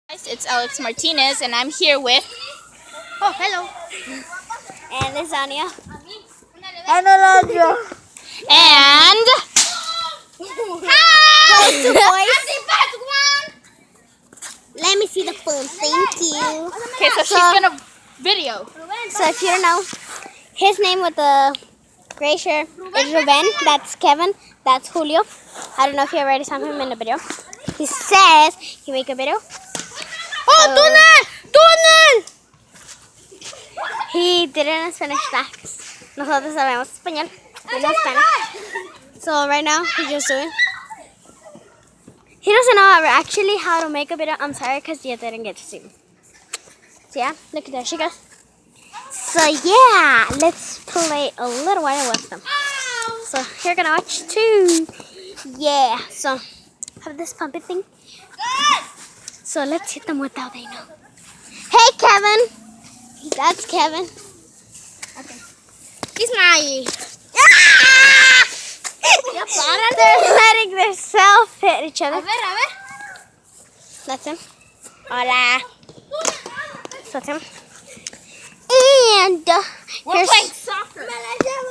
Guys, it's Alex Martinez, and I'm here with. Oh, hello. And Lasagna. And Alondra. And. Those two boys. Let me see the phone. Thank you. Okay, so she's gonna video. So if you don't know, his name with the gray shirt is Ruben. That's Kevin. That's Julio. I don't know if you already saw him in the video. He says he make a video. Oh, túnel! He didn't Spanish that. Nosotros sabemos español. We know Spanish. So right now he's just doing. He doesn't know actually how to make a video. I'm sorry because you didn't get to see me. So yeah, look at there she goes. So yeah, let's play a little while with them. So you're gonna watch too. Yeah. So have this pumpy thing. So let's hit them without they know. Hey Kevin. That's Kevin. Okay. He's my. They're letting themselves hit each other. A ver. That's him. Hola. That's him. And We're playing soccer.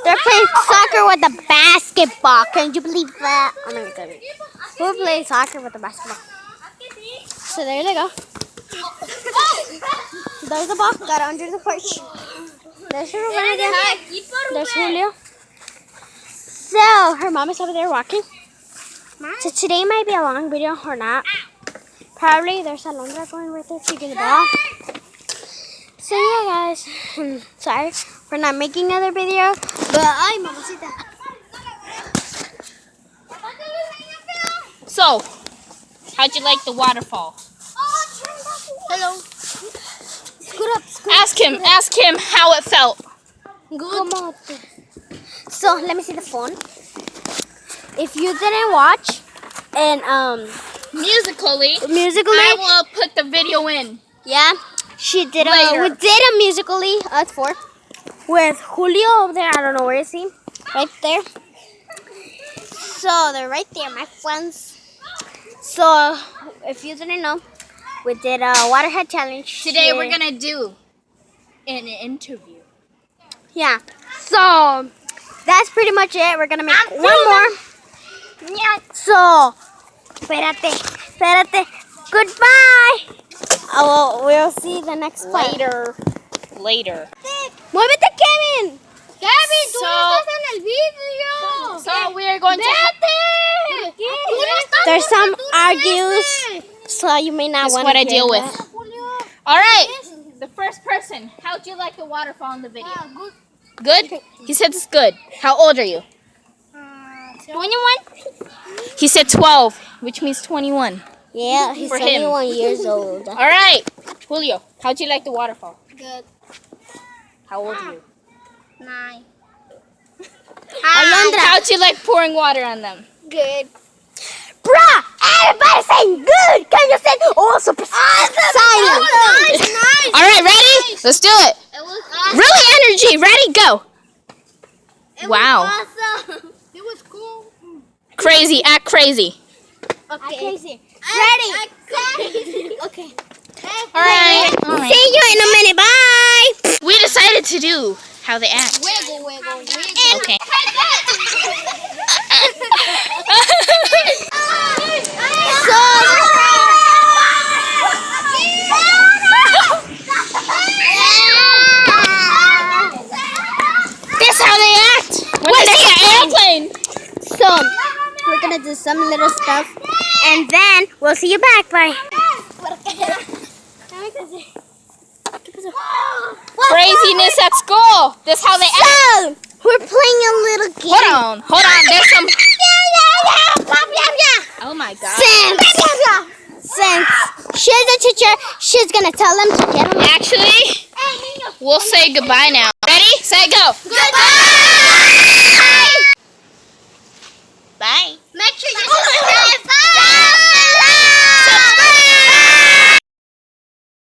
they're playing soccer with a basketball. Can you believe that? Oh my God. Who plays soccer with a basketball? So there they go. There's the ball. Got it under the porch. There's Ruben again. There's Julio. So her mom is over there walking. So today might be a long video or not. Probably there's Alondra going right there taking the ball. So yeah, guys. Sorry for not making another video, but ay, mamacita. So, how'd you like the waterfall? Hello. Scoot up. Ask him how it felt. Good. So let me see the phone. If you didn't watch, and Musically, musically, I will put the video in. yeah, she did. Later. We did a musically us four with Julio over there. I don't know where is he. Right there. So they're right there, my friends. So if you didn't know, we did a waterhead challenge. Today we're gonna do an interview. Yeah. So that's pretty much it. We're gonna make one more. Yeah. So, espérate. Goodbye. Oh, we'll see the next part. Later. Muévete, Kevin. Kevin, tú So- no estás en el video. So we are going to. Vete. Tú no estás There's porque some tú no argues, vete. so you may not That's want what to I deal with. Julio. All right. The first person. How'd you like the waterfall in the video? Good. Good. He said it's good. How old are you? 21. He said 12, which means 21. Yeah, he's For him. 21 years old. All right. Julio, how'd you like the waterfall? Good. How old are you? 9. Alondra. How'd you like pouring water on them? Good. Bruh, everybody's saying good. Can you say also exciting? Nice. All right, ready? Let's do it. It was awesome. Really energy. Ready? Go. It Wow. was awesome. It was cool. Crazy. Act crazy. Okay. Crazy. Ready? Okay. All right. See you in a minute. Bye. We decided to do how they act. Wiggle. Okay. That's how they act when they see an airplane. So, we're gonna do some little stuff, and then we'll see you back. Bye. Craziness at school. That's how they act. So, we're playing a little game. Hold on. There's some. Oh my God. Since she's a teacher, she's gonna tell them to get on. Actually, we'll say goodbye now. Ready, set, go. Goodbye. Bye. Make sure you subscribe. Bye.